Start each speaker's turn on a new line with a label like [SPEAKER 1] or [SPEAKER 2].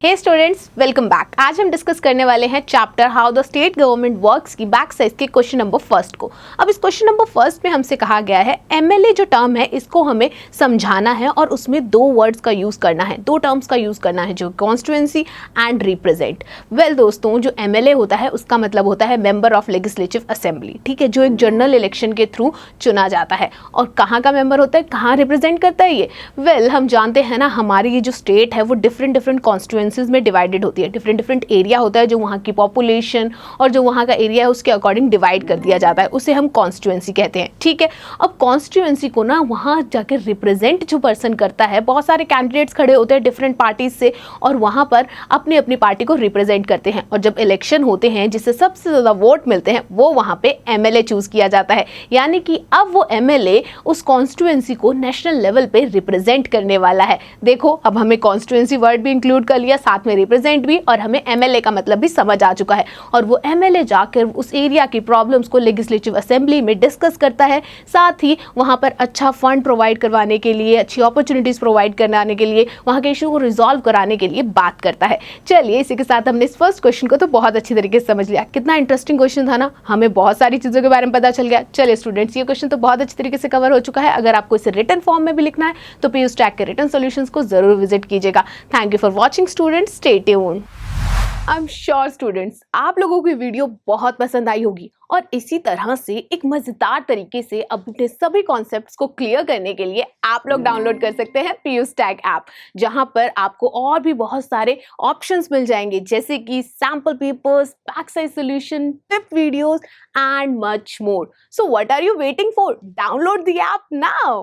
[SPEAKER 1] हे students, welcome back. आज हम discuss करने वाले हैं chapter how the state government works की बैक साइड के क्वेश्चन नंबर फर्स्ट को। अब इस क्वेश्चन नंबर फर्स्ट में हमसे कहा गया है एमएलए जो टर्म है इसको हमें समझाना है और उसमें दो वर्ड्स का यूज करना है, दो टर्म्स का यूज करना है, जो कॉन्स्टिट्यूएंसी एंड रिप्रेजेंट। वेल दोस्तों, जो एमएलए होता है उसका मतलब होता है मेंबर ऑफ लेजिस्लेटिव असेंबली, ठीक है, जो एक जनरल इलेक्शन के थ्रू चुना जाता है। और कहाँ का मेंबर होता है, कहाँ रिप्रेजेंट करता है ये? वेल हम जानते हैं ना, हमारी ये जो स्टेट है वो डिफरेंट कॉन्स्टिट्यूएंसीज में डिवाइडेड होती है, डिफरेंट एरिया होता है, जो वहाँ की पॉपुलेशन और जो वहाँ का एरिया है उसके अकॉर्डिंग डिवाइड कर दिया जाता है, उसे हम कॉन्स्टिट्यूएंसी कहते हैं, ठीक है। अब कॉन्स्टिट्यूएंसी को ना वहाँ जाकर रिप्रेजेंट जो पर्सन करता है, बहुत सारे कैंडिडेट्स खड़े होते हैं डिफरेंट पार्टीज से और वहाँ पर अपनी अपनी पार्टी को रिप्रेजेंट करते हैं, और जब इलेक्शन होते हैं जिससे सबसे ज़्यादा वोट मिलते हैं वो वहाँ पे एमएलए चूज किया जाता है। यानी कि अब वो एमएलए उस कॉन्स्टिट्यूएंसी को नेशनल लेवल पे रिप्रेजेंट करने वाला है। देखो, अब हमें कॉन्स्टिट्यूएंसी वर्ड भी इंक्लूड कर लिया, साथ में रिप्रेजेंट भी, और हमें एमएलए का मतलब भी समझ आ चुका है। और वो एमएलए जाकर उस एरिया की प्रॉब्लम्स को लेजिस्लेटिव असेंबली में डिस्कस करता है, साथ ही वहां पर अच्छा फंड प्रोवाइड करवाने के लिए, अच्छी अपॉर्चुनिटीज प्रोवाइड कराने के लिए, वहां के इशू को रिजॉल्व कराने के लिए बात करता है। चलिए, इसी के साथ हमने इस फर्स्ट क्वेश्चन को तो बहुत अच्छी तरीके से समझ लिया। कितना इंटरेस्टिंग क्वेश्चन था ना, हमें बहुत सारी चीजों के बारे में पता चल गया। चलिए स्टूडेंट्स, ये क्वेश्चन तो बहुत अच्छी तरीके से कवर हो चुका है। अगर आपको इसे रिटन फॉर्म में भी लिखना है तो पीयूष टैग के रिटन सॉल्यूशंस को जरूर विजिट कीजिएगा। Thank you for watching students, stay tuned. I am sure students, आप लोगों को वीडियो बहुत पसंद आई होगी और इसी तरह से एक मजेदार तरीके से अपने सभी कॉन्सेप्ट्स को क्लियर करने के लिए आप लोग डाउनलोड कर सकते हैं पीयूष टैग ऐप, जहां पर आपको और भी बहुत सारे ऑप्शंस मिल जाएंगे, जैसे कि sample papers, back side solution, tip videos and much more. So what are you waiting for? Download the app now.